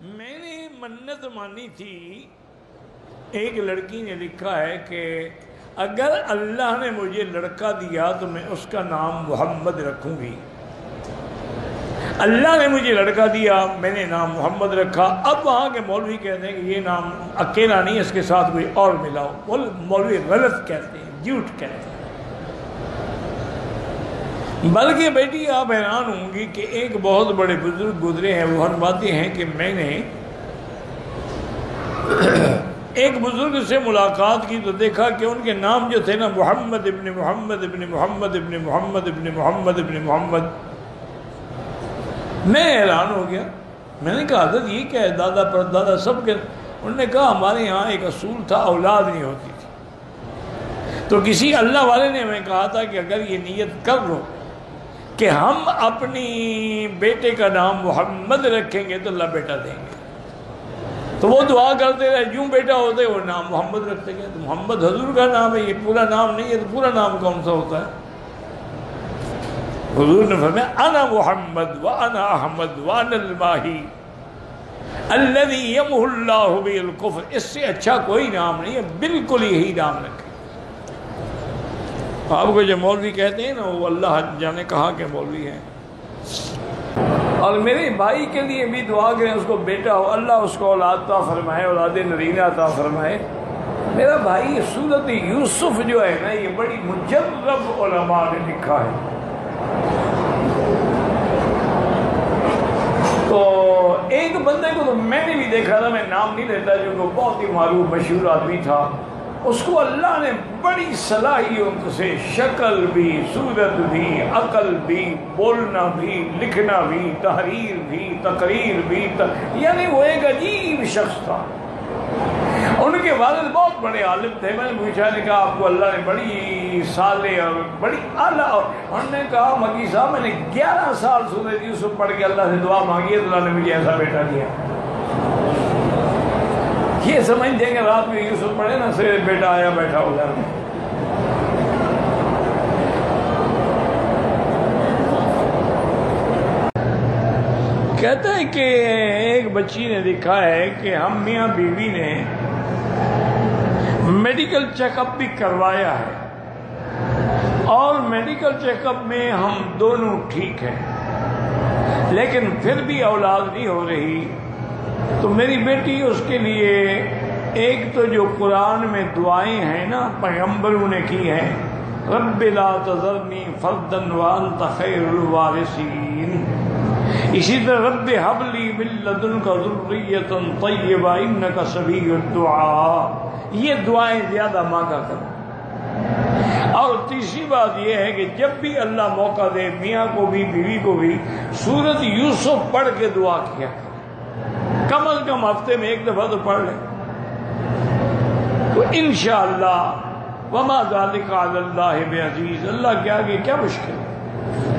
میں نے منت مانی تھی، ایک لڑکی نے لکھا ہے کہ اگر اللہ نے مجھے لڑکا دیا تو میں اس کا نام محمد رکھوں گی۔ اللہ نے مجھے لڑکا دیا، میں نے نام محمد رکھا۔ اب وہاں کے مولوی کہتے ہیں کہ یہ نام اکیلا نہیں، اس کے ساتھ کوئی اور ملاؤ۔ مولوی غلط کہتے ہیں، جھوٹ کہتے ہیں۔ بلکہ بیٹی آپ حیران ہوں گی کہ ایک بہت بڑے بزرگ گزرے ہیں، وہ فرماتے ہیں کہ میں نے ایک بزرگ سے ملاقات کی تو دیکھا کہ ان کے نام جو تھے نا، محمد ابن محمد ابن محمد ابن محمد ابن محمد ابن محمد۔ میں حیران ہو گیا، میں نے کہا حضرت یہ کیا ہے، دادا پر دادا سب کے؟ انہوں نے کہا ہمارے یہاں ایک اصول تھا، اولاد نہیں ہوتی تھی، تو کسی اللہ والے نے ہمیں کہا تھا کہ اگر یہ نیت کر لو کہ ہم اپنی بیٹے کا نام محمد رکھیں گے تو اللہ بیٹا دیں گے، تو وہ دعا کرتے رہے، یوں بیٹا ہوتے وہ نام محمد رکھتے گئے۔ تو محمد حضور کا نام ہے، یہ پورا نام نہیں ہے، تو پورا نام کون سا ہوتا ہے؟ حضور نے فرمایا انا محمد وانا احمد وانا الماہی الذی یمحو اللہ بہ الکفر۔ اس سے اچھا کوئی نام نہیں ہے، بالکل یہی نام رکھے۔ آپ کو جو مولوی کہتے ہیں نا، وہ اللہ جانے کہاں کے مولوی ہیں۔ اور میرے بھائی کے لیے بھی دعا کریں، اس کو بیٹا ہو، اللہ اس کو اولاد عطا فرمائے، اولاد نرینہ عطا فرمائے۔ میرا بھائی سورۃ یوسف جو ہے نا، یہ بڑی مجرب علماء نے لکھا ہے۔ تو ایک بندے کو تو میں نے بھی دیکھا تھا، میں نام نہیں لیتا، جو کہ بہت ہی معروف مشہور آدمی تھا، اس کو اللہ نے بڑی صلاحیت سے شکل بھی، صورت بھی، عقل بھی، بولنا بھی، لکھنا بھی، تحریر بھی، تقریر بھی، یعنی وہ ایک عجیب شخص تھا۔ ان کے والد بہت بڑے عالم تھے۔ میں نے پوچھا، نے کہا آپ کو اللہ نے بڑی صالح اور بڑی اعلیٰ، انہوں نے کہا مکی صاحب میں نے 11 سال سورۃ یوسف پڑھ کے اللہ سے دعا مانگی ہے، تو اللہ نے مجھے ایسا بیٹا دیا۔ یہ سمجھ دیں گے رات میں یوسف پڑھے نا، سے بیٹا آیا بیٹھا ہو گھر میں۔ کہتا ہے کہ ایک بچی نے لکھا ہے کہ ہم میاں بیوی نے میڈیکل چیک اپ بھی کروایا ہے، اور میڈیکل چیک اپ میں ہم دونوں ٹھیک ہیں، لیکن پھر بھی اولاد نہیں ہو رہی۔ تو میری بیٹی اس کے لیے ایک تو جو قرآن میں دعائیں ہیں نا، پیغمبروں نے کی ہیں، رب لا تذرنی فردا وانت خیر الوارثین، اسی طرح رب ہب لی من لدنک ذریۃ طیبہ انک سمیع الدعاء، یہ دعائیں زیادہ مانگا کرو۔ اور تیسری بات یہ ہے کہ جب بھی اللہ موقع دے، میاں کو بھی بیوی کو بھی سورۃ یوسف پڑھ کے دعا کیا، کم از کم ہفتے میں ایک دفعہ تو پڑھ لیں، تو انشاءاللہ وما ذالک علی اللہ بعزیز، اللہ کے آگے کیا مشکل ہے۔